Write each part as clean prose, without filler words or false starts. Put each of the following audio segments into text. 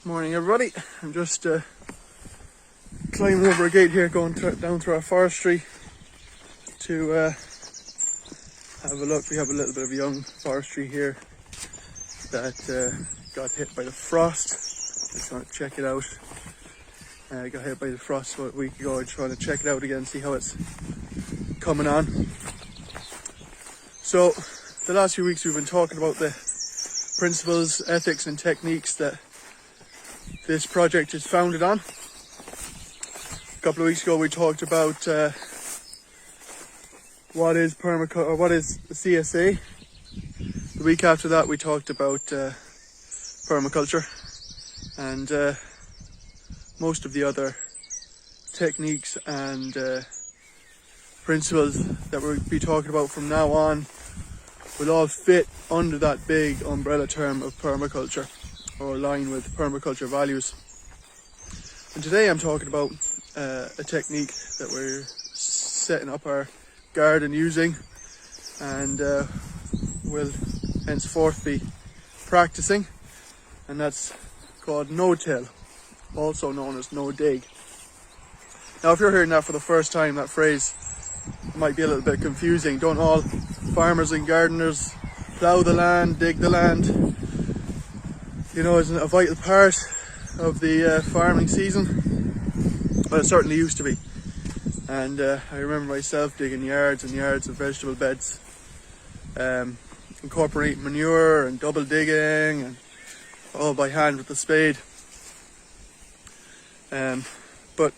Morning everybody, I'm just climbing over a gate here, going down through our forestry to have a look. We have a little bit of young forestry here that got hit by the frost. I just want to check it out. Got hit by the frost about a week ago. I just want to check it out again, see how it's coming on. So the last few weeks we've been talking about the principles, ethics and techniques that this project is founded on. A couple of weeks ago we talked about what is permaculture, or what is the CSA. The week after that we talked about permaculture and most of the other techniques and principles that we'll be talking about from now on will all fit under that big umbrella term of permaculture, or align with permaculture values. And today I'm talking about a technique that we're setting up our garden using and will henceforth be practicing, and that's called no-till, also known as no-dig. Now if you're hearing that for the first time, that phrase might be a little bit confusing. Don't all farmers and gardeners plough the land, dig the land? You know, isn't it a vital part of the farming season? Well, it certainly used to be. And I remember myself digging yards and yards of vegetable beds, incorporating manure and double digging, and all by hand with the spade. But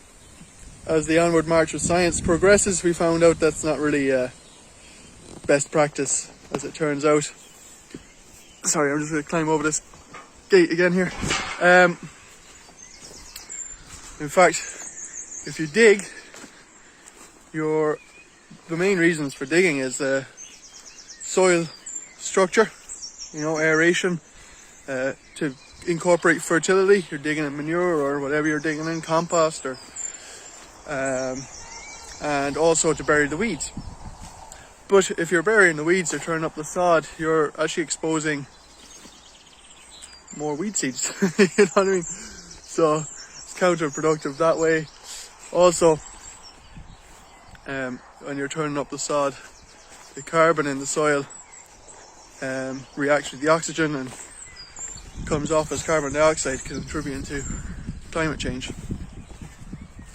as the onward march of science progresses, we found out that's not really best practice, as it turns out. Sorry, I'm just going to climb over this gate again here. In fact, if you dig, the main reasons for digging is soil structure, you know, aeration, to incorporate fertility. You're digging in manure or whatever you're digging in, compost, or and also to bury the weeds. But if you're burying the weeds or turning up the sod, you're actually exposing more weed seeds. You know what I mean? So it's counterproductive that way. Also, when you're turning up the sod, the carbon in the soil reacts with the oxygen and comes off as carbon dioxide, contributing to climate change.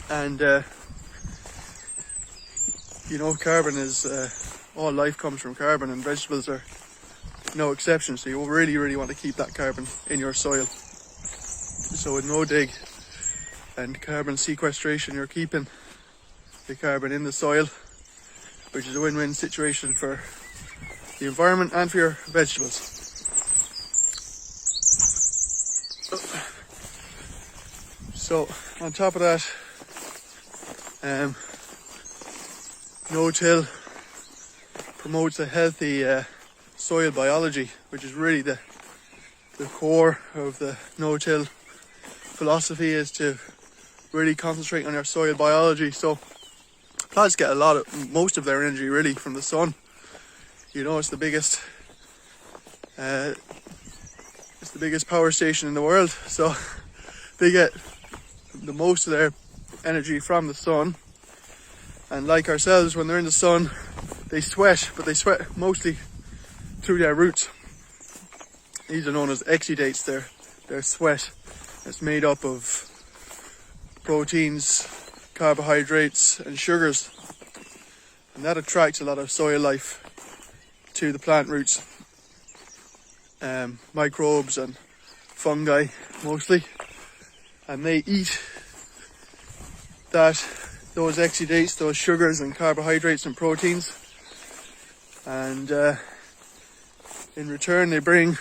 And you know, carbon is all life comes from carbon, and vegetables are no exception. So you really want to keep that carbon in your soil. So with no dig and carbon sequestration, you're keeping the carbon in the soil, which is a win-win situation for the environment and for your vegetables. So on top of that, no-till promotes a healthy soil biology, which is really the core of the no-till philosophy, is to really concentrate on your soil biology. So plants get most of their energy really from the sun. You know, it's the biggest power station in the world, so they get the most of their energy from the sun. And like ourselves, when they're in the sun, they sweat, but they sweat mostly through their roots. These are known as exudates. Their sweat. It's made up of proteins, carbohydrates and sugars, and that attracts a lot of soil life to the plant roots, microbes and fungi mostly, and they eat those exudates, those sugars and carbohydrates and proteins, and in return they bring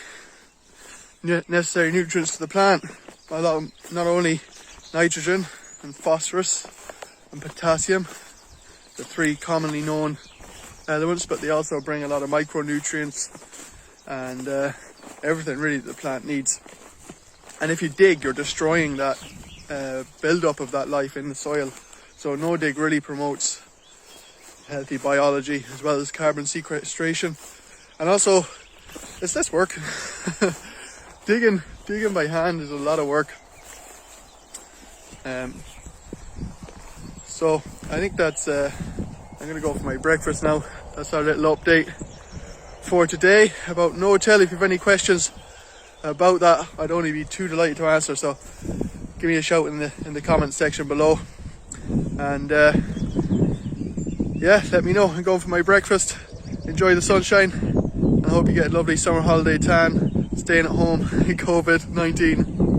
necessary nutrients to the plant. Not only nitrogen and phosphorus and potassium, the three commonly known elements, but they also bring a lot of micronutrients and everything really that the plant needs. And if you dig, you're destroying that build-up of that life in the soil. So no dig really promotes healthy biology as well as carbon sequestration, and also it's less work. Digging by hand is a lot of work. So I think that's I'm gonna go for my breakfast now. That's our little update for today about no-till. If you have any questions about that, I'd only be too delighted to answer, so give me a shout in the comment section below. And yeah, let me know. I'm going for my breakfast. Enjoy the sunshine. I hope you get a lovely summer holiday tan, staying at home in COVID-19.